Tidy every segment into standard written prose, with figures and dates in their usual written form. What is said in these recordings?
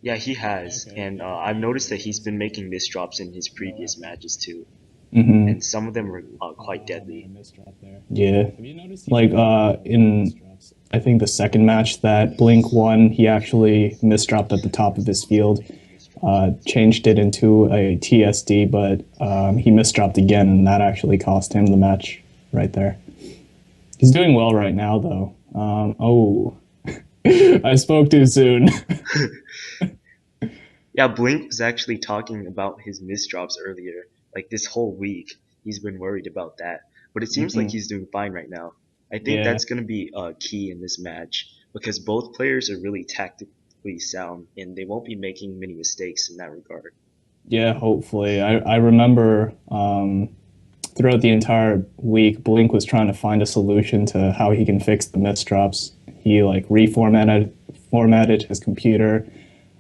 Yeah, he has, Okay, and okay. I've noticed that he's been making misdrops in his previous matches too, Hmm. and some of them were quite Haha made a deadly. misdrop there. Yeah, Have you noticed he's like making a lot of in misdrops? I think the second match that Blink won, he actually misdropped at the top of his field, changed it into a TSD, but he misdropped again, and that actually cost him the match right there. He's doing well right now, though. Oh, I spoke too soon. Yeah, Blink was actually talking about his misdrops earlier. Like this whole week, he's been worried about that. But it seems like Hmm. he's doing fine right now. I think Yeah, that's going to be key in this match because both players are really tactically sound and they won't be making many mistakes in that regard. yeah. Hopefully, I remember throughout the entire week, Blink was trying to find a solution to how he can fix the misdrops. He like formatted his computer,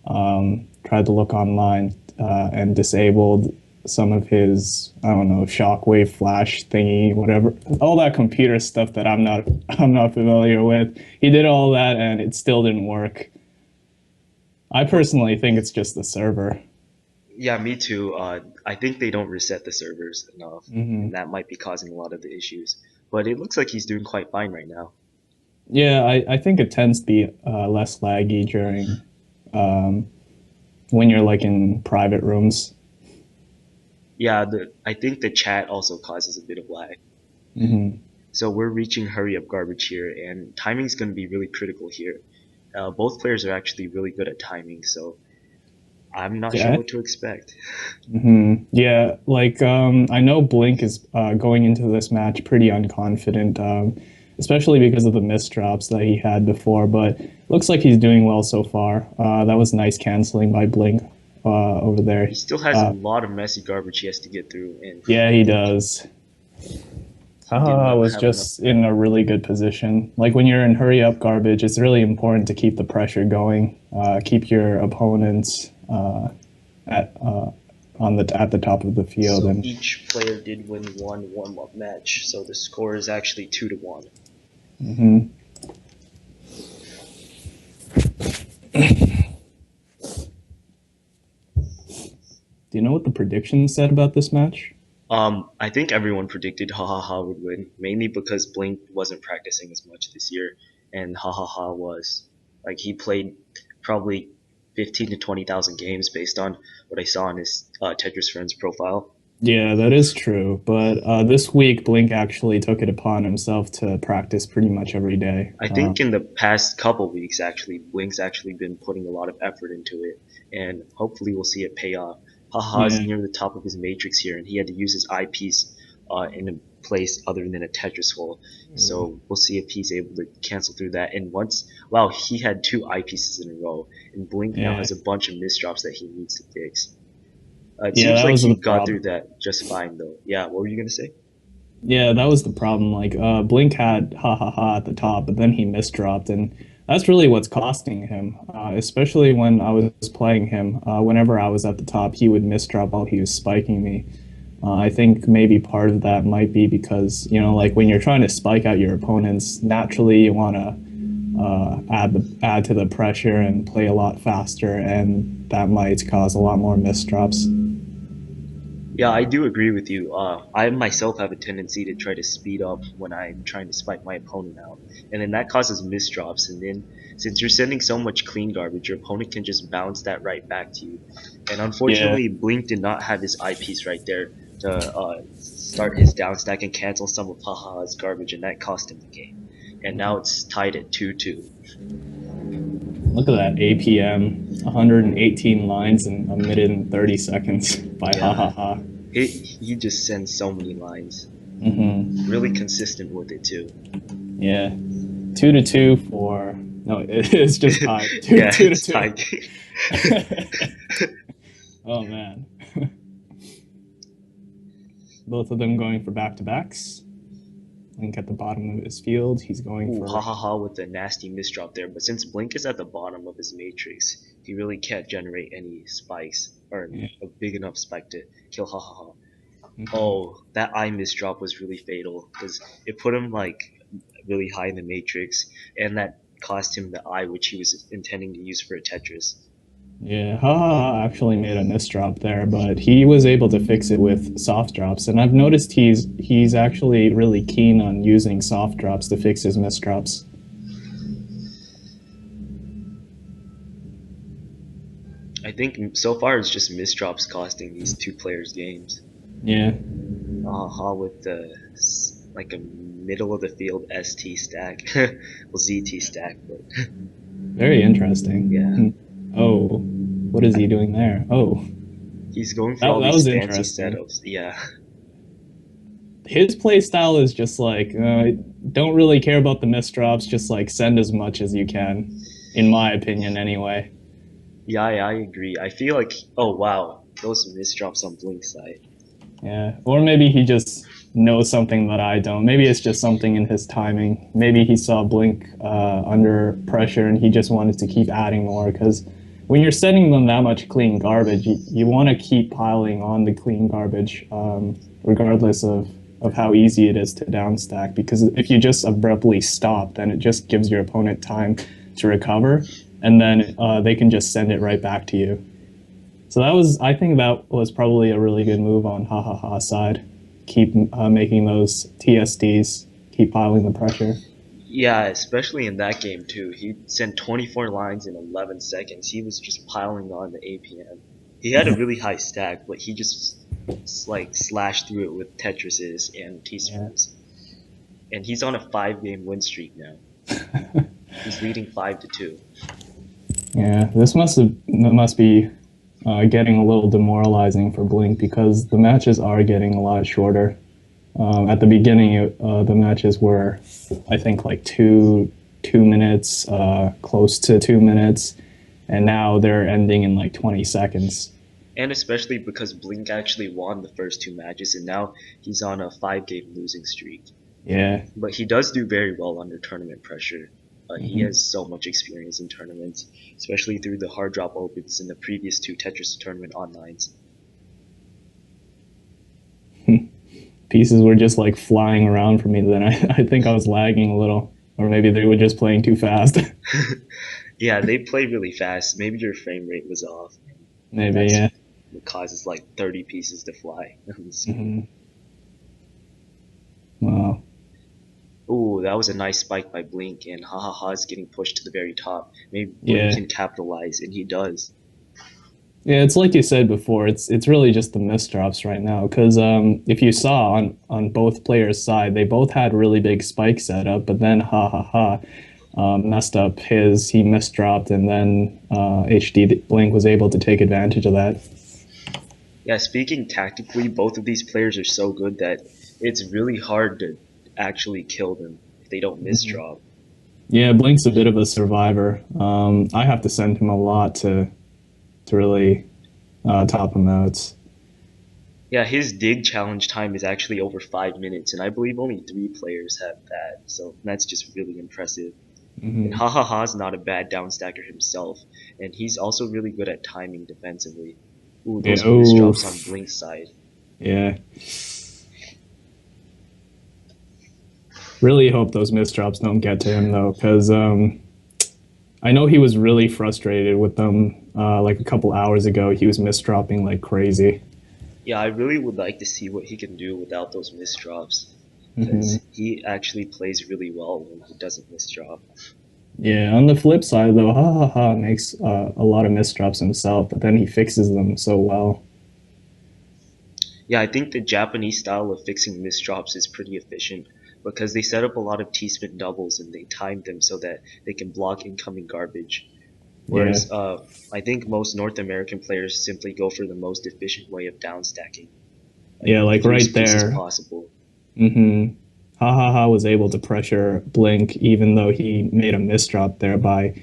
tried to look online, and disabled some of his, I don't know, shockwave flash thingy, whatever, all that computer stuff that I'm not familiar with. He did all that and it still didn't work. I Well, personally think it's just the server. yeah, me too. I think they don't reset the servers enough, Hmm. and that might be causing a lot of the issues. But it looks like he's doing quite fine right now. Yeah, I think it tends to be less laggy during when you're like in private rooms. Yeah, I think the chat also causes a bit of lag. Hmm. So we're reaching hurry up garbage here, and timing's going to be really critical here. Both players are actually really good at timing, so I'm not sure Yeah. what to expect. Yeah, like I know Blink is going into this match pretty unconfident, especially because of the misdrops that he had before. But looks like he's doing well so far. That was nice canceling by Blink over He there. still has a lot of messy garbage he has to get through, and Yeah, I he think does. he did Haha not was have enough. just in a really good position. Like when you're in hurry up garbage, it's really important to keep the pressure going, keep your opponents at on the at the top of the field, So and each player did win one warm up match, so the score is actually 2-1. mhm. Do you know what the prediction said about this match? I think everyone predicted HaHaHa would win, mainly because Blink wasn't practicing as much this year, and HaHaHa was. Like he played probably 15 to 20,000 games based on what I saw on his TetrisFriends profile. Yeah, that is true. But this week, Blink actually took it upon himself to practice pretty much every day. I think in the past couple weeks, actually, Blink's actually been putting a lot of effort into it, and hopefully we'll see it pay off. Haha's Yeah, near the top of his matrix here, and he had to use his eyepiece in a place other than a Tetris hole. So we'll see if he's able to cancel through that. And once, wow, he had two eyepieces in a row, and Blink now yeah, has a bunch of misdrops that he needs to fix. It yeah. seems That like was he the got through problem. that just fine, though. Yeah, what were you gonna say? Yeah, that was the problem. Like Blink had ha ha ha at the top, but then he misdropped, and that's really what's costing him. Especially when I was playing him, whenever I was at the top, he would misdrop while he was spiking me. I think maybe part of that might be because like when you're trying to spike out your opponents, naturally you want to add to the pressure and play a lot faster, and that might cause a lot more misdrops. Yeah, I do agree with you. I myself have a tendency to try to speed up when I'm trying to spike my opponent out, and then that causes misdrops. And then since you're sending so much clean garbage, your opponent can just bounce that right back to you. And Yeah, unfortunately, Blink did not have his eyepiece right there to start his down stack and cancel some of Haha's garbage, and that cost him the game. And now it's tied at 2-2. look at that APM, 118 lines in a minute and 30 seconds by ha Yeah, ha ha. he just sends so many lines. Really consistent with it too. Yeah, 2-2 for no, it's just tied. Two Yeah, two to it's two. tied. Oh man, both of them going for back to backs. Link at the bottom of his field. He's going Ooh, ha for ha ha with a nasty misdrop there. But since Blink is at the bottom of his matrix, he really can't generate any spikes or yeah. a big enough spike to kill ha ha ha. Hmm. Oh, that eye misdrop was really fatal because it put him like really high in the matrix, and that cost him the eye which he was intending to use for a Tetris. Yeah, HAHAHA actually made a misdrop there, but he was able to fix it with soft drops. And I've noticed he's actually really keen on using soft drops to fix his misdrops. I think so far it's just misdrops costing these two players games. Yeah, With the like a middle of the field ST stack, well ZT stack, but very interesting. yeah, Oh, what is he doing there? Oh, he's going for that all that these was fancy interesting. setups. Yeah, His play style is just like don't really care about the misdrops, just like send as much as you can, in my opinion, anyway. yeah, I agree. I feel like, oh wow, those misdrops on Blink side. Yeah, or maybe he just knows something that I don't. Maybe it's just something in his timing. Maybe he saw Blink under pressure and he just wanted to keep adding more because when you're sending them that much clean garbage, you want to keep piling on the clean garbage, regardless of how easy it is to downstack. Because if you just abruptly stop, then it just gives your opponent time to recover, and then they can just send it right back to you. So I think that was probably a really good move on HaHaHa side. Keep making those TSDs, keep piling the pressure. Yeah, especially in that game too. He sent 24 lines in 11 seconds. He was just piling on the APM. He had a really high stack, but he just like slashed through it with Tetris's and Yeah. Teaspoons. And he's on a 5 game win streak now. He's leading 5-2. Yeah, this must be getting a little demoralizing for Blink because the matches are getting a lot shorter. At the beginning, the matches were, I think, like 2 minutes, close to 2 minutes, and now they're ending in like 20 seconds. And especially because Blink actually won the first two matches and now he's on a 5 game losing streak. Yeah. But he does do very well under tournament pressure. He Hmm. has so much experience in tournaments, especially through the hard drop opens in the previous two Tetris tournament onlines. Pieces were just like flying around for me. Then I think I was lagging a little, or maybe they were just playing too fast. Yeah, they play really fast. Maybe your frame rate was off. Maybe, That's yeah. what causes like 30 pieces to fly on the screen. Hmm. Wow. Ooh, that was a nice spike by Blink, and HaHaHa is getting pushed to the very top. Maybe Blink Yeah. can capitalize, and he does. Yeah, it's like you said before. It's really just the misdrops right now. Because if you saw on both players' side, they both had really big spike setup, but then messed up his. He misdropped, and then HD Blink was able to take advantage of that. Yeah, speaking tactically, both of these players are so good that it's really hard to actually kill them if they don't Mhm. misdraw. Yeah, Blink's a bit of a survivor. I have to send him a lot to really top him out. Yeah, his dig challenge time is actually over 5 minutes, and I believe only 3 players have that, so that's just really impressive. And Hmm. HaHaHa's not a bad downstacker himself, and he's also really good at timing defensively. Ooh, Yeah. those Oh, misdrops on Blink's side. yeah. Really hope those misdrops don't get to him though, because I know he was really frustrated with them. Like a couple hours ago, he was misdropping like crazy. Yeah, I really would like to see what he can do without those misdrops, Hmm. because he actually plays really well when he doesn't misdrop. Yeah. On the flip side, though, makes a lot of misdrops himself, but then he fixes them so well. Yeah, I think the Japanese style of fixing misdrops is pretty efficient because they set up a lot of T-spin doubles and they time them so that they can block incoming garbage. Yeah. Whereas I think most North American players simply go for the most efficient way of downstacking, like Yeah, the like fewest right pieces there. possible. Hmm. Was able to pressure Blink even though he made a misdrop there by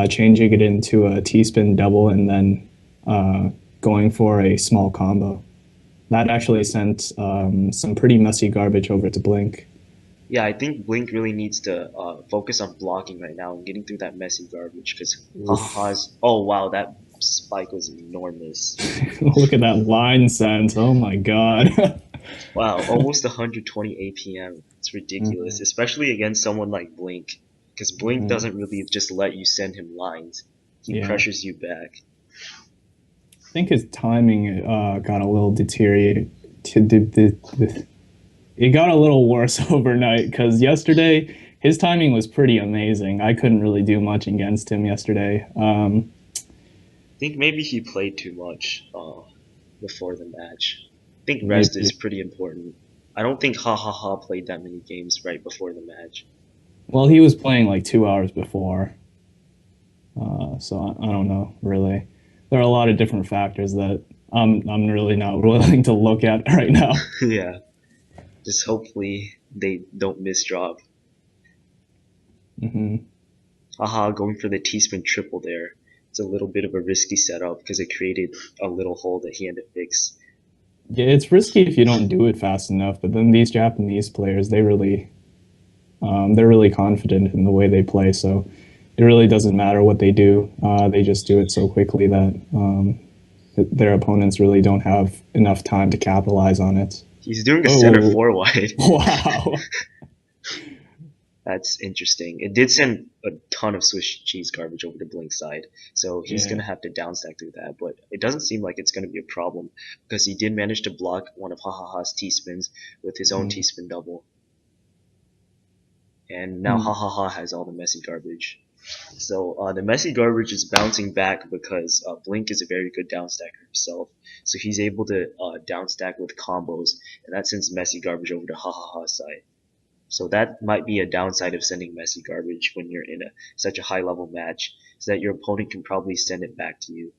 changing it into a T-spin double and then uh, going for a small combo. That actually sent some pretty messy garbage over to Blink. Yeah, I think Blink really needs to focus on blocking right now and getting through that messy garbage because Oof. Haha's. Oh wow, that spike was enormous. Look at that line sense. Oh my god. Wow, almost 120 APM. It's ridiculous, Hmm. especially against someone like Blink, because Blink Hmm. doesn't really just let you send him lines. He Yeah. pressures you back. think his timing got a little deteriorated. It got a little worse overnight because yesterday his timing was pretty amazing. I couldn't really do much against him yesterday. I think maybe he played too much before the match. I think rest is Maybe. pretty important. I don't think HaHaHa played that many games right before the match. Well, he was playing like 2 hours before, so I don't know really. There are a lot of different factors that I'm really not willing to look at right now. Yeah, just hopefully they don't misdrop. Hmm. Haha, going for the T-spin triple there. It's a little bit of a risky setup because it created a little hole that he had to fix. Yeah, it's risky if you don't do it fast enough. But then these Japanese players, they're really confident in the way they play. So it really doesn't matter what they do. They just do it so quickly that their opponents really don't have enough time to capitalize on it. He's doing a center Oh, four wide. wow. That's interesting. It did send a ton of Swiss cheese garbage over to Blink's side, so he's Yeah. gonna have to downstack through that. But it doesn't seem like it's gonna be a problem because he did manage to block one of Hahaha's T spins with his own T Mm. spin double, and now Mm. Hahaha has all the messy garbage. So the messy garbage is bouncing back because Blink is a very good downstacker himself. So he's able to downstack with combos, and that sends messy garbage over to Hahaha's side. So that might be a downside of sending messy garbage when you're in such a high level match, is that your opponent can probably send it back to you.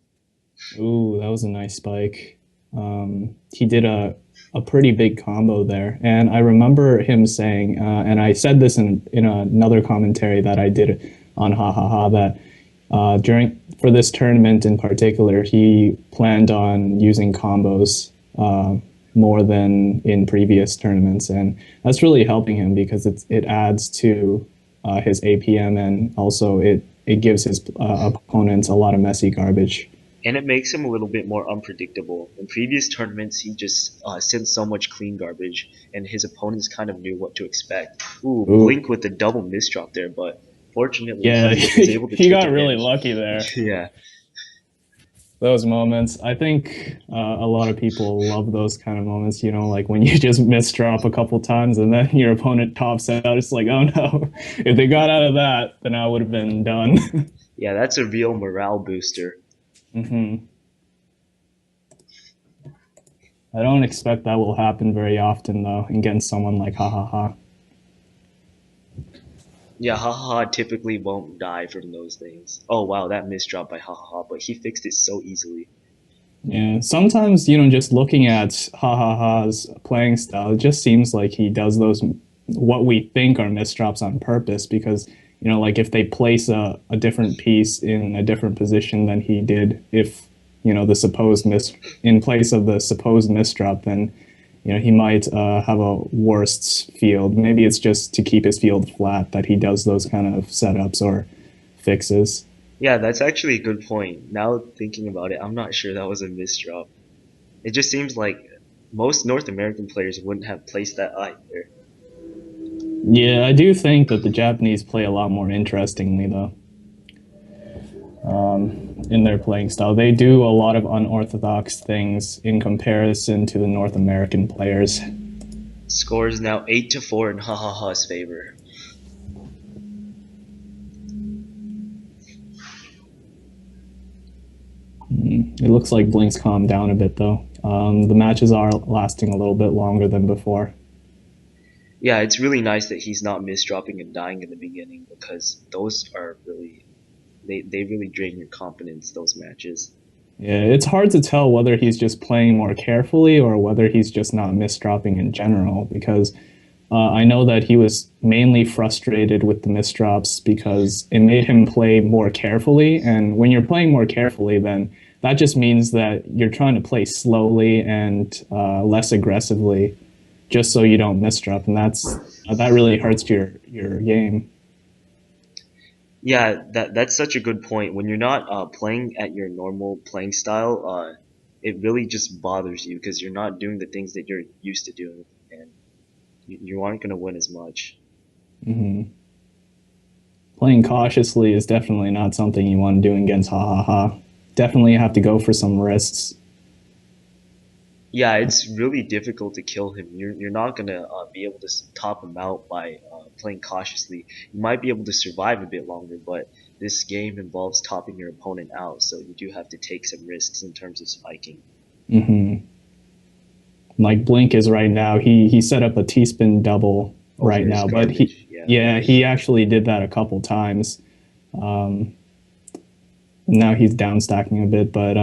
Ooh, that was a nice spike. He did a pretty big combo there, and I remember him saying, and I said this in another commentary that I did on HaHaHa that during for this tournament in particular, he planned on using combos more than in previous tournaments, and that's really helping him because it adds to his APM and also it gives his opponents a lot of messy garbage. And it makes him a little bit more unpredictable. In previous tournaments, he just sent so much clean garbage, and his opponents kind of knew what to expect. Ooh, Ooh, Blink with the double misdrop there, but fortunately yeah, he was able to he take got really advantage. lucky there. Yeah, Those moments, I think a lot of people love those kind of moments. You know, like when you just misdrop a couple times and then your opponent tops out. It's like, oh no, if they got out of that, then I would have been done. yeah, that's a real morale booster. Hmm. I don't expect that will happen very often though against someone like HaHaHa. Yeah, Hahaha typically won't die from those things. Oh wow, that misdrop by Hahaha, but he fixed it so easily. Yeah, sometimes, just looking at HaHaHa's playing style, it just seems like he does those what we think are misdrops on purpose because, like if they place a different piece in a different position than he did, if, the supposed in place of the supposed misdrop, then, he might have a worse field. Maybe it's just to keep his field flat that he does those kind of setups or fixes. Yeah, that's actually a good point. Now thinking about it, I'm not sure that was a misdrop. It just seems like most North American players wouldn't have placed that either. Yeah, I do think that the Japanese play a lot more interestingly, though, in their playing style. They do a lot of unorthodox things in comparison to the North American players. Score is now 8-4 in Hahaha's favor. It looks like Blink's calmed down a bit, though. The matches are lasting a little bit longer than before. Yeah, it's really nice that he's not misdropping and dying in the beginning because those are really they really drain your confidence, those matches. Yeah, it's hard to tell whether he's just playing more carefully or whether he's just not misdropping in general because I know that he was mainly frustrated with the misdrops because it made him play more carefully. And when you're playing more carefully, then that just means that you're trying to play slowly and less aggressively, just so you don't misdrop, and that really hurts your game. Yeah, that's such a good point. When you're not playing at your normal playing style, it really just bothers you because you're not doing the things that you're used to doing, and you aren't gonna win as much. Hmm. Playing cautiously is definitely not something you want to do against HaHaHa. definitely have to go for some risks. Yeah, it's really difficult to kill him. You're not gonna be able to top him out by playing cautiously. You might be able to survive a bit longer, but this game involves topping your opponent out, so you do have to take some risks in terms of spiking. Hmm. Like Blink is right now, he set up a T-spin double Over right his now, but garbage, yeah. he actually did that a couple times. Um, Now he's down stacking a bit, but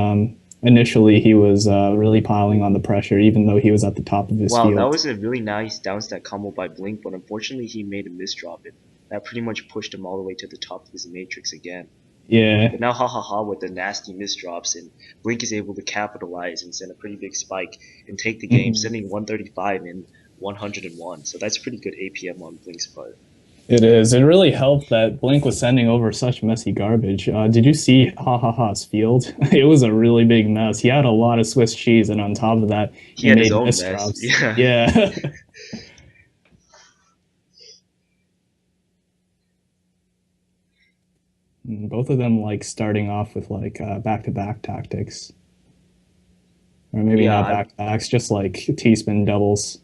initially he was really piling on the pressure, even though he was at the top of his Wow, that field. was a really nice downstack combo by Blink, but unfortunately he made a misdrop it. That pretty much pushed him all the way to the top of his matrix again. Yeah. But now HaHaHa with the nasty misdrops, and Blink is able to capitalize and send a pretty big spike and take the game, Hmm. sending 135 and 101. So that's pretty good APM on Blink's part. It is. It really helped that Blink was sending over such messy garbage. Did you see HaHaHa's field? It was a really big mess. He had a lot of Swiss cheese, and on top of that, He he had his made own mess. misdrops. Yeah. Yeah. Both of them like starting off with like back-to-back tactics, or maybe Yeah, not back-to-backs, just like T-spin doubles.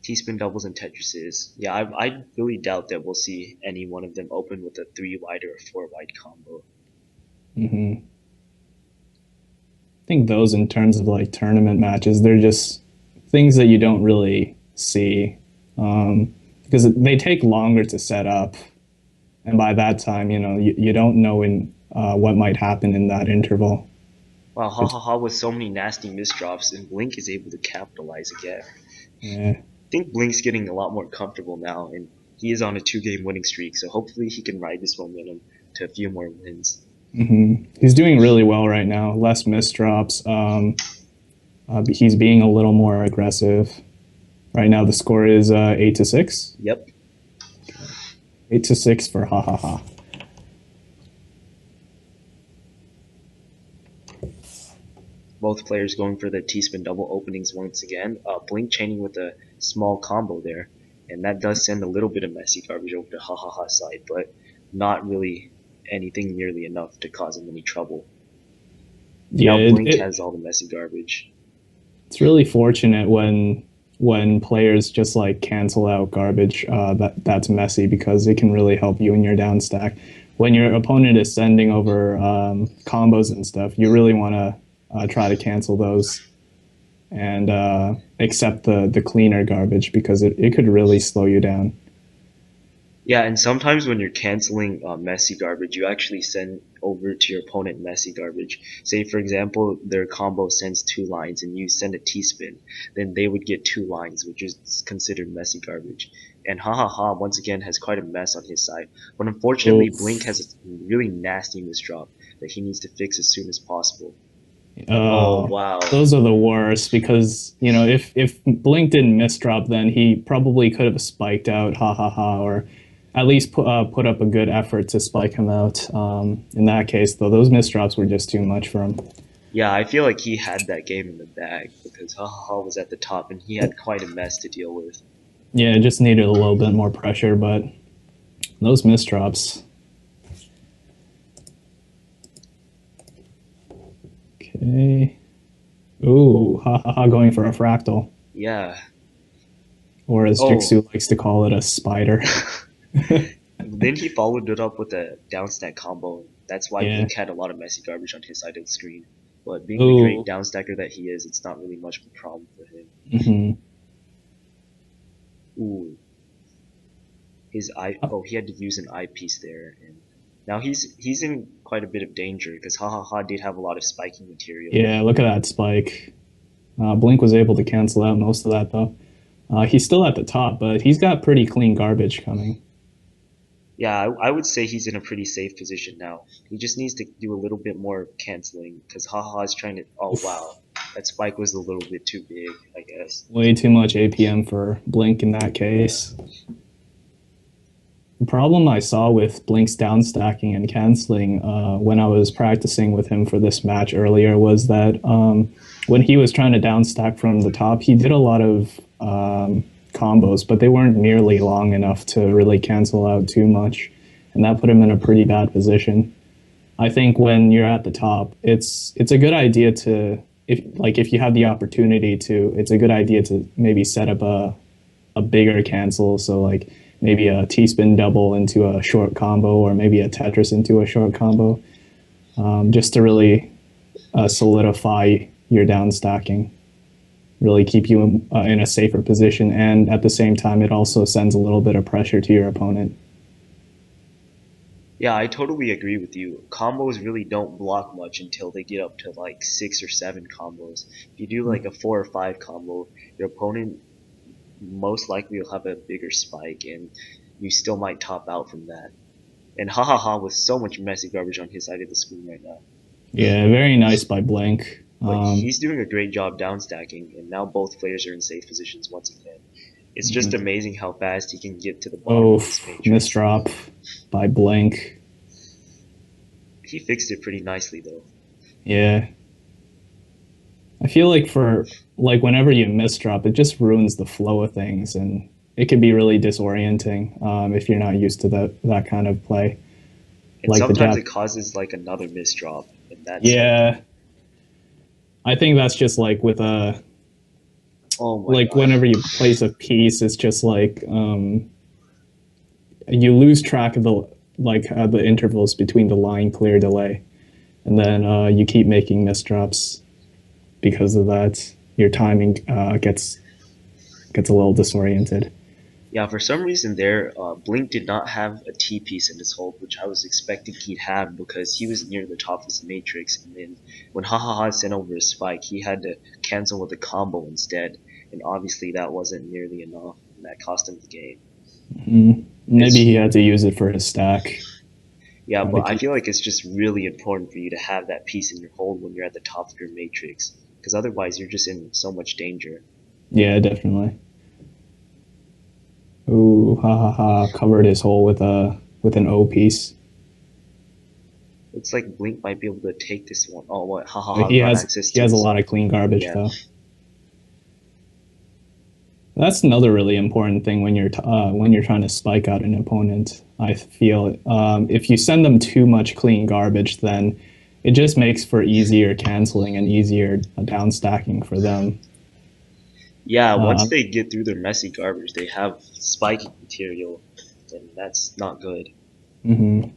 T-spin doubles and Tetrises. Yeah, I really doubt that we'll see any one of them open with a 3 wide or a 4 wide combo. Hmm. I think those, in terms of like tournament matches, they're just things that you don't really see, because they take longer to set up, and by that time, you don't know what might happen in that interval. Wow, But, HaHaHa with so many nasty misdrops, and Blink is able to capitalize again. yeah. I think Blink's getting a lot more comfortable now, and he is on a 2 game winning streak, so hopefully he can ride this momentum to a few more wins. He's doing really well right now. Less misdrops. He's being a little more aggressive. Right now, the score is 8-6. Yep. 8-6 for HaHaHa. Both players going for the T-spin double openings once again. Blink chaining with a small combo there, and that does send a little bit of messy garbage over to HaHaHa's side, but not really anything nearly enough to cause him any trouble. And Yeah, now Blink has all the messy garbage. it's really fortunate when players just like cancel out garbage that's messy, because it can really help you in your down stack. When your opponent is sending over combos and stuff, you really want to try to cancel those and accept the cleaner garbage, because it could really slow you down. Yeah, and sometimes when you're canceling messy garbage, you actually send over to your opponent messy garbage. Say, for example, their combo sends 2 lines and you send a T-spin, then they would get 2 lines, which is considered messy garbage. And HaHaHa, once again, has quite a mess on his side. But unfortunately, Blink Oof. has a really nasty misdrop that he needs to fix as soon as possible. Oh, Uh, wow. those are the worst, because if Blink didn't misdrop, then he probably could have spiked out HaHaHa, or at least put up a good effort to spike him out. In that case, though, those misdrops were just too much for him. Yeah, I feel like he had that game in the bag because HaHaHa was at the top and he had quite a mess to deal with. Yeah, it just needed a little bit more pressure, but those misdrops. Okay. Ooh, Oh, HaHaHa going for a fractal, yeah. or as Oh, Jixu likes to call it, a spider. then he followed it up with a downstack combo. That's why Yeah. Blink had a lot of messy garbage on his side of the screen. But being the great Ooh. downstacker that he is, it's not really much of a problem for him. Hmm. Ooh, his eye. Oh, he had to use an eyepiece there, and now he's in quite a bit of danger because HaHaHa did have a lot of spiking material. Yeah, look at that spike. Blink was able to cancel out most of that, though. He's still at the top, but he's got pretty clean garbage coming. Yeah, I would say he's in a pretty safe position now. He just needs to do a little bit more canceling because Haha is trying to. Oh Oof. wow, that spike was a little bit too big, I guess. Way too much APM for Blink in that case. The problem I saw with Blink's downstacking and canceling when I was practicing with him for this match earlier was that when he was trying to downstack from the top, he did a lot of combos, but they weren't nearly long enough to really cancel out too much, and that put him in a pretty bad position. I think when you're at the top, it's a good idea to if you have the opportunity to, it's a good idea to maybe set up a bigger cancel. So like maybe a T-spin double into a short combo, or maybe a Tetris into a short combo, just to really solidify your down stacking, really keep you in a safer position. And at the same time, it also sends a little bit of pressure to your opponent. Yeah, I totally agree with you. Combos really don't block much until they get up to like 6 or 7 combos. If you do like a 4 or 5 combo, your opponent most likely will have a bigger spike, and you still might top out from that. And Hahaha with so much messy garbage on his side of the screen right now. Yeah, very nice by Blink. But he's doing a great job down stacking, and now both players are in safe positions once again. It's just amazing how fast he can get to the bottom Oh, of this matrix. misdrop by Blink. He fixed it pretty nicely though. Yeah, I feel like for like whenever you misdrop, it just ruins the flow of things, and it can be really disorienting if you're not used to that kind of play. And Like the sometimes Jap. it causes like another misdrop, and that's like, Yeah, I think that's just like with a oh my like god. whenever you place a piece, it's just like you lose track of the intervals between the line clear delay, and then you keep making misdrops because of that. Your timing gets a little disoriented. Yeah, for some reason there, Blink did not have a T piece in his hold, which I was expecting he'd have because he was near the top of his matrix. And then when Hahaha sent over a spike, he had to cancel with a combo instead. And obviously that wasn't nearly enough, and that cost him the game. Maybe It's he had to use it for his stack. Yeah, Try to but I keep. feel like it's just really important for you to have that piece in your hold when you're at the top of your matrix, because otherwise you're just in so much danger. Yeah, definitely. Ooh, ha ha ha! Covered his hole with an O piece. Looks like Blink might be able to take this one. Oh, what? Hahaha He got has access he to has a his. lot of clean garbage Yeah, though. That's another really important thing when you're trying to spike out an opponent. I feel if you send them too much clean garbage, then it just makes for easier canceling and easier down stacking for them. yeah. Once Uh, they get through their messy garbage, they have spiking material, and that's not good. mhm.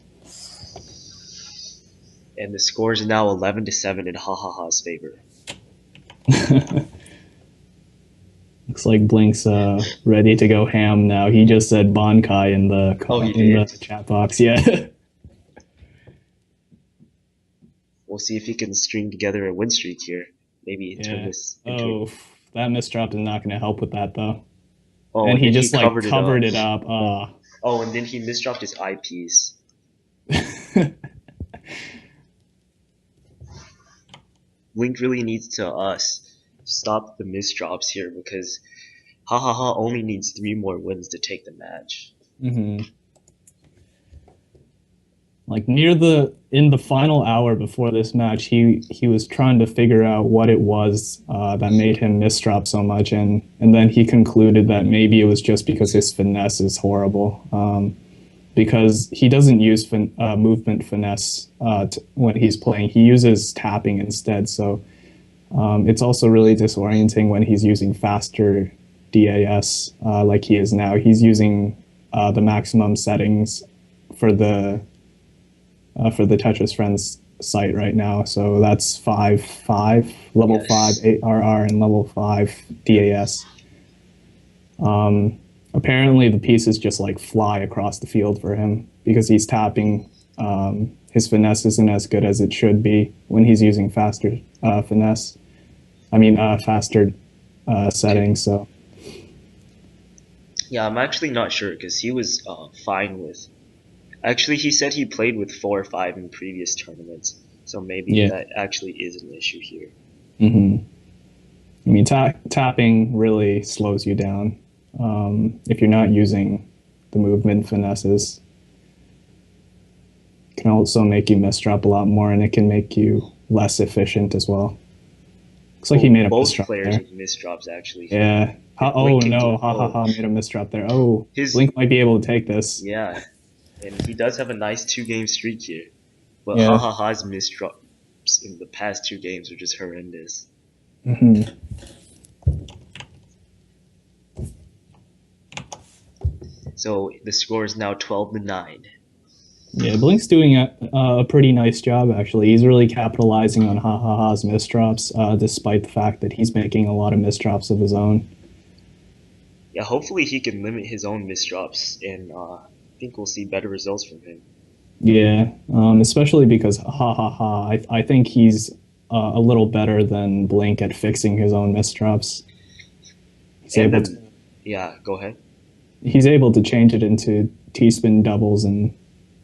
And the score is now 11-7 in Hahaha's favor. Looks like Blink's ready to go ham now. He just said Bankai Oh, he in the did. chat box. Yeah. We'll see if he can string together a win streak here. Maybe turn Yeah. this into. Oh, that misdrop is not going to help with that though. Oh, And and he then he just like covered it up. covered it up. Oh, and then he misdropped his eyepiece. Link really needs to stop the misdrops here because Hahaha only needs 3 more wins to take the match. hmm Like near the in the final hour before this match, he was trying to figure out what it was that made him misdrop so much, and then he concluded that maybe it was just because his finesse is horrible. Because he doesn't use movement finesse when he's playing. He uses tapping instead. So it's also really disorienting when he's using faster DAS like he is now. He's using the maximum settings for the TetrisFriends site right now. So that's 5.5, level 5 Yes. ARR, and level 5 DAS. Apparently, the pieces just like fly across the field for him because he's tapping. His finesse isn't as good as it should be when he's using faster finesse. I mean, faster settings. So Yeah, I'm actually not sure because he was fine with. Actually, he said he played with 4 or 5 in previous tournaments, so maybe yeah. that actually is an issue here. hmm I mean, tapping really slows you down if you're not using the movement finesses. It can also make you misdrop a lot more, and it can make you less efficient as well. Looks like he Well, made a both misdrop players there. with misdrops actually. Yeah. And Oh Blink can no, get. ha ha Oh, ha, made a misdrop there. Oh, his. Blink might be able to take this. Yeah, and he does have a nice 2 game streak here. But Yeah. HaHaHa's misdrops in the past two games are just horrendous. Hmm. So the score is now 12-9. Yeah, Blink's doing a pretty nice job, actually. He's really capitalizing on HaHaHa's misdrops, despite the fact that he's making a lot of misdrops of his own. Yeah, hopefully he can limit his own misdrops, and I think we'll see better results from him. Yeah, especially because HaHaHa, I think he's a little better than Blink at fixing his own misdrops. He's And able to then, yeah, go ahead. he's able to change it into T-spin doubles and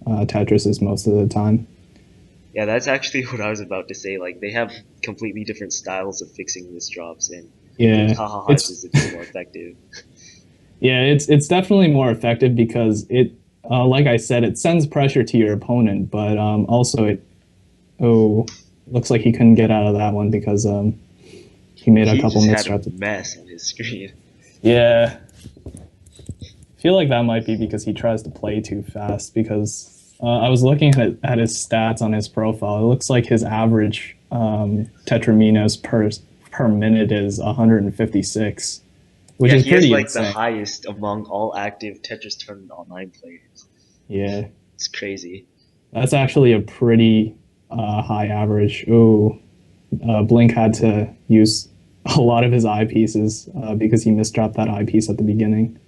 Tetrises most of the time. Yeah, that's actually what I was about to say. Like they have completely different styles of fixing misdrops, and I think Yeah, HaHaHa's it's is a bit more effective. yeah, it's definitely more effective because like I said, it sends pressure to your opponent, but also oh, looks like he couldn't get out of that one because he made a He couple just had a misdrops. mess on his screen. Yeah, I feel like that might be because he tries to play too fast. Because I was looking at his stats on his profile. It looks like his average tetraminos per minute is 156, which Yeah, is he has pretty like the insane. highest among all active Tetris Tournament Online players. Yeah, It's crazy. that's actually a pretty high average. Ooh, Blink had to use a lot of his eyepieces because he misdropped that eyepiece at the beginning.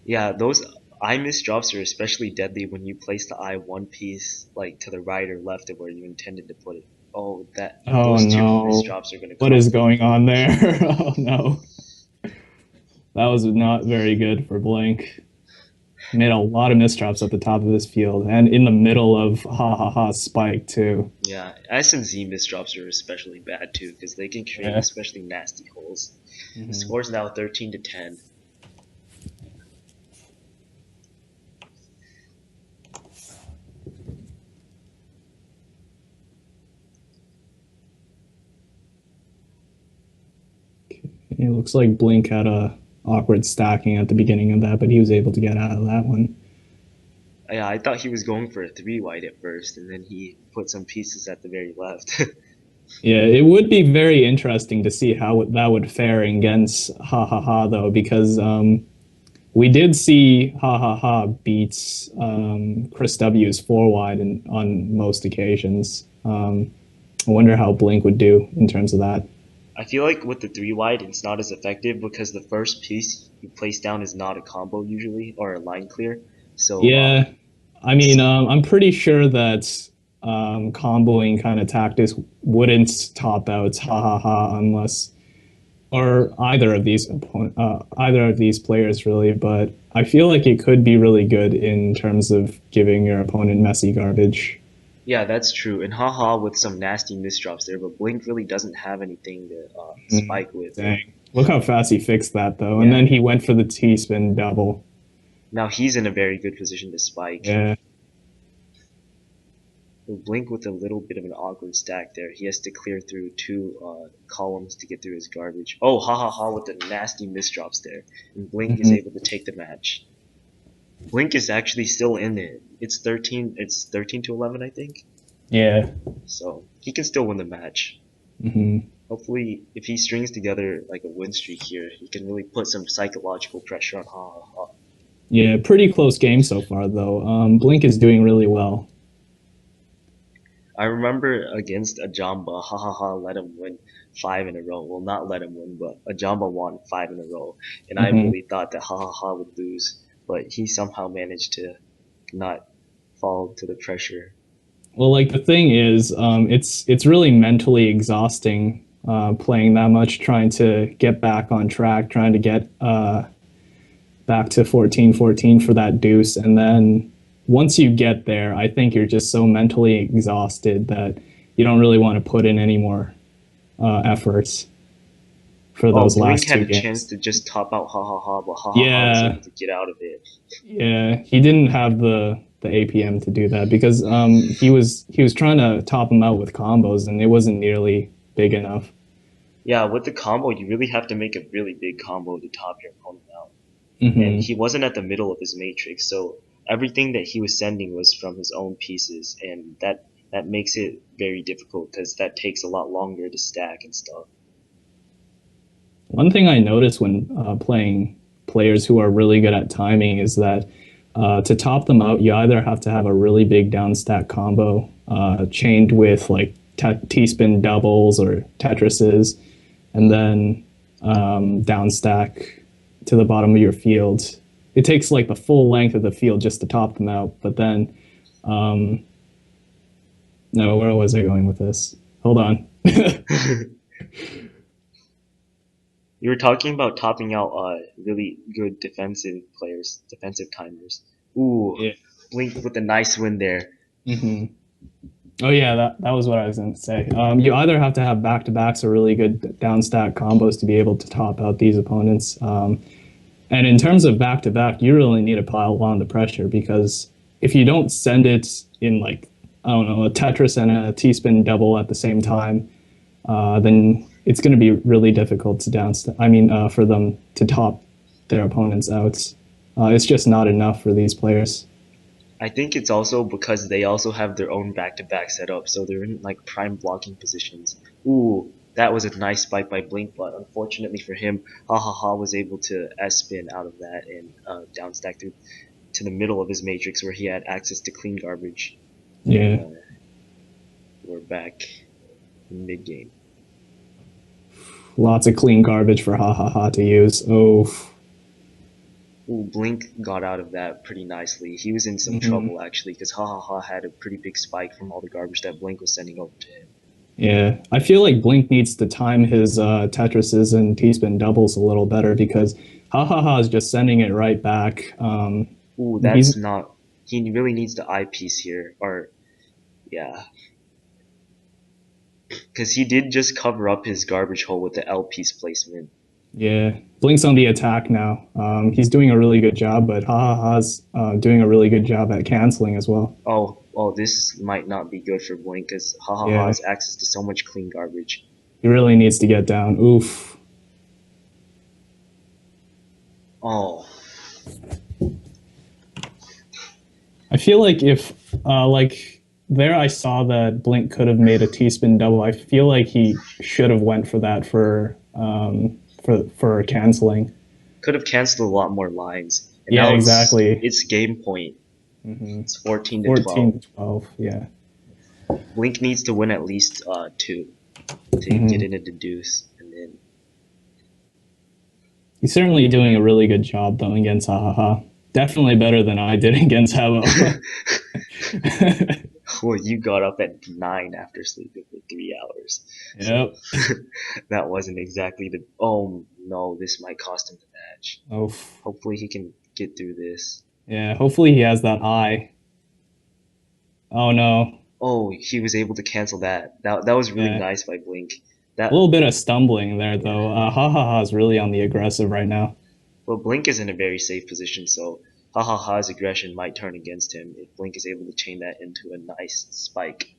Yeah, those eye misdrops are especially deadly when you place the eye one piece like to the right or left of where you intended to put it. Oh, that Oh those two no, misdrops are gonna what is cost him. going on there? Oh no, that was not very good for Blink. He made a lot of misdrops at the top of his field and in the middle of Ha Ha Ha spike too. Yeah, S and Z misdrops are especially bad too because they can create Yeah. especially nasty holes. The Hmm. score's now 13-10. It looks like Blink had a awkward stacking at the beginning of that, but he was able to get out of that one. Yeah, I thought he was going for a three white at first, and then he put some pieces at the very left. Yeah, it would be very interesting to see how that would fare against Ha Ha Ha though, because we did see Ha Ha Ha beats Chris W's four wide on most occasions. I wonder how Blink would do in terms of that. I feel like with the three wide, it's not as effective because the first piece you place down is not a combo usually or a line clear. So Yeah, I mean, I'm pretty sure that comboing kind of tactics wouldn't top out Ha Ha Ha unless or either of these players really. But I feel like it could be really good in terms of giving your opponent messy garbage. yeah, that's true. And haha with some nasty misdrops there, but Blink really doesn't have anything to Mm, spike with. And dang, look how fast he fixed that though, and yeah, then he went for the T spin double. now he's in a very good position to spike. Yeah. So Blink with a little bit of an awkward stack there. He has to clear through two columns to get through his garbage. Oh, haha with the nasty misdrops there. And Blink is Hmm. able to take the match. Blink is actually still in it. It's 13 to 11, I think. Yeah. So he can still win the match. Hmm. Hopefully, if he strings together like a win streak here, he can really put some psychological pressure on Ha Ha Ha. Yeah, pretty close game so far though. Blink is doing really well. I remember against Ajamba, Ha Ha Ha let him win five in a row. Well, not let him win, but Ajamba won five in a row, and I Hmm. really thought that Ha Ha Ha would lose, but he somehow managed to not fall to the pressure. Well, like the thing is, it's really mentally exhausting playing that much, trying to get back on track, trying to get back to 14-14 for that deuce, and then once you get there, I think you're just so mentally exhausted that you don't really want to put in any more efforts for Oh, those Blink last had two a chance games. to just top out Ha Ha Ha, but Ha Ha Ha was Yeah, able to get out of it. yeah, he didn't have the APM to do that because he was trying to top him out with combos and it wasn't nearly big enough. Yeah, with the combo, you really have to make a really big combo to top your opponent out. And Hmm. he wasn't at the middle of his matrix, so everything that he was sending was from his own pieces, and that makes it very difficult because that takes a lot longer to stack and stuff. One thing I notice when playing players who are really good at timing is that to top them out, you either have to have a really big down stack combo chained with like T-spin doubles or Tetrises, and then down stack to the bottom of your field. It takes like the full length of the field just to top them out. But then, no, where was I going with this? Hold on. You were talking about topping out really good defensive players, defensive timers. Ooh, Yeah. Blink with a nice win there. Hmm. Oh yeah, that was what I was going to say. You either have to have back to backs or really good down stack combos to be able to top out these opponents. And in terms of back to back, you really need to pile on the pressure because if you don't send it in like I don't know a Tetris and a T spin double at the same time, then it's going to be really difficult to for them to top their opponents out. It's just not enough for these players. I think it's also because they also have their own back-to-back setup, so they're in like prime blocking positions. Ooh, that was a nice spike by Blink, but unfortunately for him, HaHaHa was able to S-spin out of that and downstack through to the middle of his matrix where he had access to clean garbage. Yeah. We're back in mid-game. Lots of clean garbage for HaHaHa to use. Oh. Ooh, Blink got out of that pretty nicely. He was in some Mm-hmm. trouble actually because HaHaHa had a pretty big spike from all the garbage that Blink was sending over to him. Yeah, I feel like Blink needs to time his Tetrises and T-spin doubles a little better because HaHaHa is just sending it right back. Ooh, He's that's not. He really needs the eyepiece here, or yeah, because he did just cover up his garbage hole with the L piece placement. Yeah, Blink's on the attack now. He's doing a really good job, but HaHaHa's doing a really good job at canceling as well. Oh, this might not be good for Blink because HaHaHa Yeah, has access to so much clean garbage. he really needs to get down. Oof. Oh, I feel like if like there I saw that Blink could have made a T-spin double. I feel like he should have went for that for canceling. could have canceled a lot more lines, and Yeah, now exactly. it's game point. Hmm. It's 14 to 14 12. to 12. Yeah. Blink needs to win at least two to get Hmm. into the deuce, and then He's certainly doing a really good job though against HaHaHa. Definitely better than I did against Habo. well, you got up at 9 after sleeping for 3 hours, so Yep. that wasn't exactly the. Oh no, this might cost him the match. Oh. Hopefully, he can get through this. Yeah. Hopefully he has that eye. Oh no. Oh, he was able to cancel that. That was really Yeah. nice by Blink. A That little bit of stumbling there yeah. though. HaHaHa is really on the aggressive right now. Well, Blink is in a very safe position, so HaHaHa's aggression might turn against him if Blink is able to chain that into a nice spike.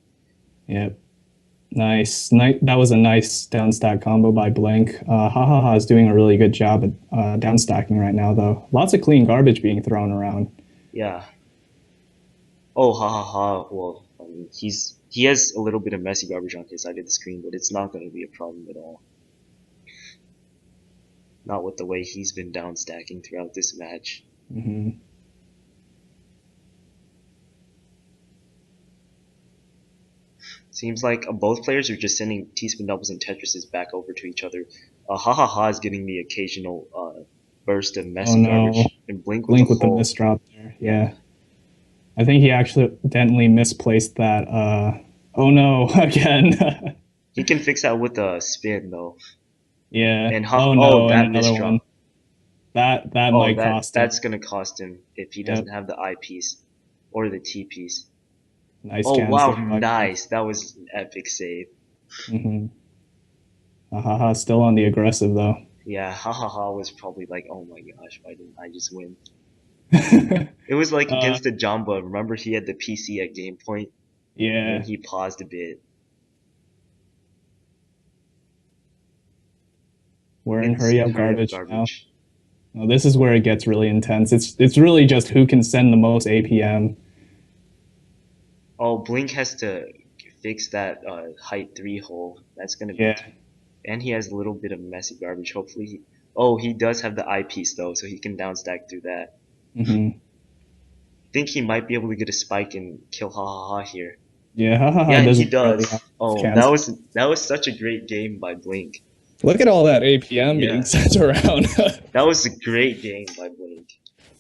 Yep. Nice. That was a nice down stack combo by Blink. HaHaHa is doing a really good job at down stacking right now, though. Lots of clean garbage being thrown around. Yeah. Oh, HaHaHa. Well, I mean, he has a little bit of messy garbage on his side of the screen, but it's not going to be a problem at all. Not with the way he's been down stacking throughout this match. Hmm. Seems like both players are just sending T-spin doubles and Tetrises back over to each other. HaHaHa is getting the occasional burst of Oh messy no. garbage, and Blink with a Blink with the full. misdrop there. Yeah. Yeah. I think he accidentally misplaced that. Oh no, again. He can fix that with a spin though. Yeah. And Oh oh, no, that another one. misdrop. That Oh, might cost him. that's gonna cost him if he doesn't Yep. have the eye piece or the T piece. Nice Oh wow, canceling by Blink. nice. That was an epic save. Hmm. Haha, still on the aggressive though. Yeah, HaHaHa was probably like, oh my gosh, why didn't I just win? uh, It was like against the Jamba. Remember he had the PC at game point and then yeah. he paused a bit. We're in It's hurry up hurry up garbage now. garbage. Well, this is where it gets really intense. It's really just who can send the most APM. Oh, Blink has to fix that height 3 hole. That's gonna be Yeah. and he has a little bit of messy garbage. Hopefully, oh, he does have the eyepiece though, so he can down stack through that. Hmm. Think he might be able to get a spike and kill HaHaHa here. Yeah, Yeah, Hahaha and he doesn't really have does. a Oh, chance. that was such a great game by Blink. Look at all that APM being Yeah, sent around. that was a great game by Blink.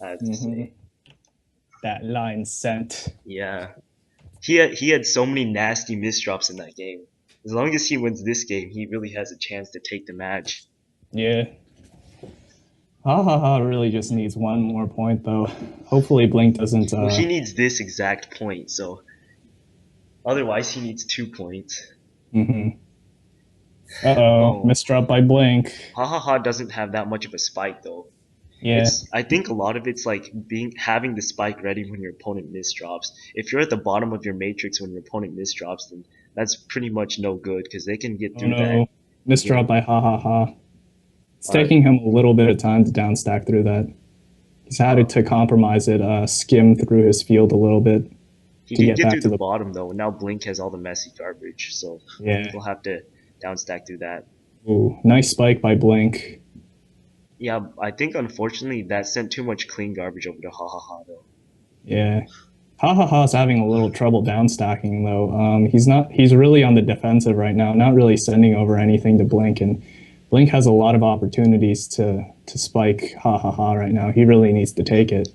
I have to Hmm. say. That line sent. Yeah, he had so many nasty misdrops in that game. As long as he wins this game, he really has a chance to take the match. Yeah. Hahaha really just needs one more point though. Hopefully Blink doesn't Well, he needs this exact point, so otherwise he needs 2 points. mhm. Uh-oh, Oh, misdrop by Blink. HaHaHa doesn't have that much of a spike though. Yeah. It's I think a lot of it's like being having the spike ready when your opponent misdrops. If you're at the bottom of your matrix when your opponent misdrops, then that's pretty much no good because they can get Oh through that. no. Misdrop Really. by Hahaha. It's Uh, taking him a little bit of time to downstack through that. He's had uh, to compromise it, skim through his field a little bit he to did get get back through to the the. bottom though. Now Blink has all the messy garbage, so Yeah. Blink will have to downstack through that. Ooh, nice spike by Blink. Yeah, I think unfortunately that sent too much clean garbage over to HaHaHa though. Yeah. Hahaha's having a little trouble downstacking though. He's not. He's really on the defensive right now, not really sending over anything to Blink, and Blink has a lot of opportunities to spike Hahaha right now. He really needs to take it.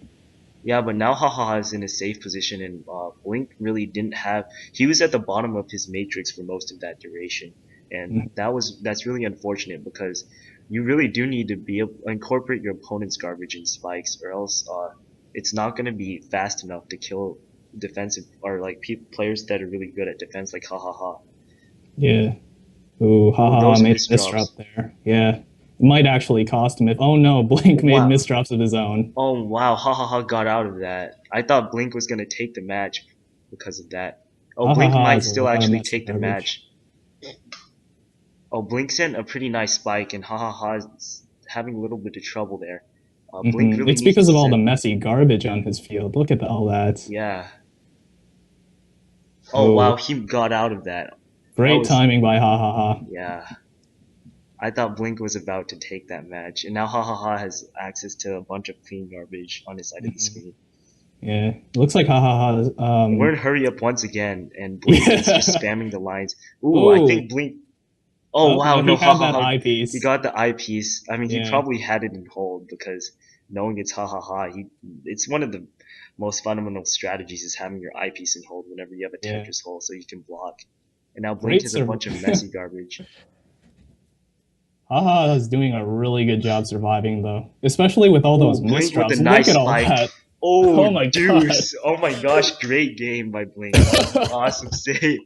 Yeah, but now HaHaHa is in a safe position, and Blink really didn't have. He was at the bottom of his matrix for most of that duration, and that's really unfortunate because you really do need to be able incorporate your opponent's garbage in spikes, or else it's not going to be fast enough to kill defensive or like players that are really good at defense, like HaHaHa. Yeah. Ooh, Oh, Hahaha those made a misdrop misdrops! there. Yeah. It might actually cost him if. Oh no, Blink made Wow! misdrops of his own. Oh wow! HaHaHa got out of that. I thought Blink was going to take the match because of that. Oh, Blink Hahaha might has a still lot of actually messy take the garbage. match. Oh, Blink sent a pretty nice spike, and HaHaHa is having a little bit of trouble there. Blink really It's needs because to of all the send. messy garbage on his field. Look at all that. Yeah. Oh Oh, wow, he got out of that. That great was timing by Hahaha. yeah. I thought Blink was about to take that match, and now HaHaHa has access to a bunch of clean garbage on his side of the screen. Yeah, it looks like Hahaha. And we're in hurry up once again, and Blink is just Yeah. spamming the lines. Ooh, I Oh, think Blink. Oh oh wow, no, no, he had that HaHaHa. He eyepiece. got the eyepiece. I mean, he Yeah. probably had it in hold because knowing it's HaHaHa, it's one of the most fundamental strategies is having your eyepiece in hold whenever you have a Yeah. Tetris hole, so you can block. And now Blink Great has a server. bunch of messy garbage. Haha is doing a really good job surviving though, especially with all those Oh, Blink with a misdrops. Look nice at all spike. that. Oh, Oh my god. deuce. Oh my gosh, great game by Blink. That was an awesome save.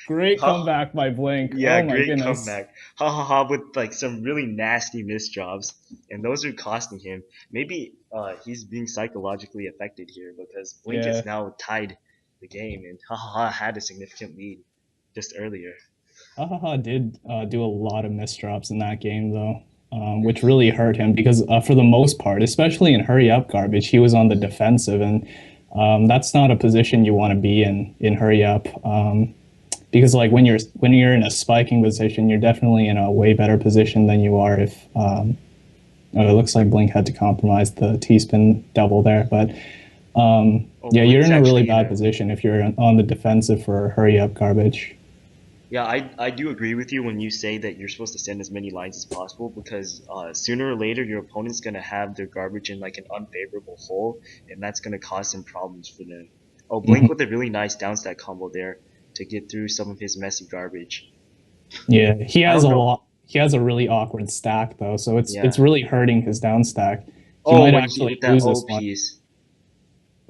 Great comeback by Blink. Yeah, Oh my great goodness. comeback. Ha ha ha with like some really nasty misdrops, and those are costing him. Maybe he's being psychologically affected here because Blink Yeah. has now tied the game, and ha ha ha had a significant lead just earlier. Hahaha did do a lot of misdrops in that game though, which really hurt him because for the most part, especially in hurry up garbage, he was on the defensive, and that's not a position you want to be in hurry up. Because like when you're in a spiking position, you're definitely in a way better position than you are if. Oh, it looks like Blink had to compromise the T-spin double there, but Oh, yeah, you're Blink's in a really actually in bad a position if you're on the defensive for hurry up garbage. yeah. I do agree with you when you say that you're supposed to send as many lines as possible because sooner or later your opponent's gonna have their garbage in like an unfavorable hole, and that's gonna cause some problems for them. Oh, Blink Mhm. with a really nice downstack combo there to get through some of his messy garbage. Yeah, he I has don't a know. lot. He has a really awkward stack though, so it's Yeah. really hurting his down stack. He Oh, might when he actually hit that lose O this one. piece.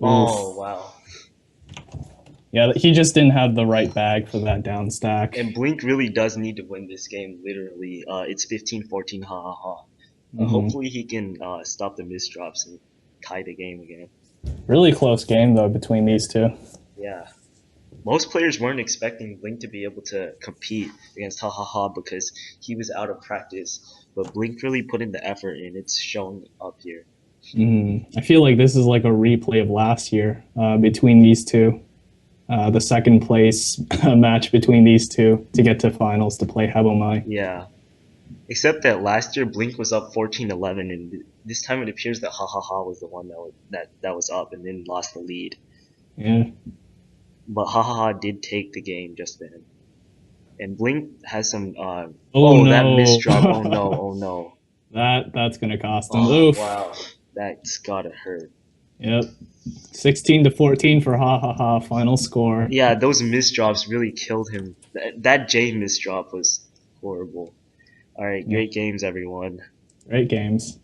Oh, Oof. wow. Yeah, he just didn't have the right bag for that down stack. And Blink really does need to win this game, literally. It's 15-14, ha ha ha. Hmm. Hopefully he can stop the misdrops and tie the game again. Really close game though between these two. Yeah. Most players weren't expecting Blink to be able to compete against HaHaHa because he was out of practice. But Blink really put in the effort, and it's showing up here. I feel like this is like a replay of last year between these two. The second place match between these two to get to finals to play Habomai. Yeah. Except that last year Blink was up 14-11, and this time it appears that HaHaHa was the one that was up and then lost the lead. Yeah. But HaHaHa did take the game just then. And Blink has some Oh oh, that no. misdrop. Oh no, oh no. That's gonna cost him. Oh Oof. wow. That's gotta hurt. Yep. 16-14 for Ha Ha Ha. Final score. Yeah, those misdrops really killed him. That J misdrop was horrible. Alright, Yeah. great games everyone. Great games.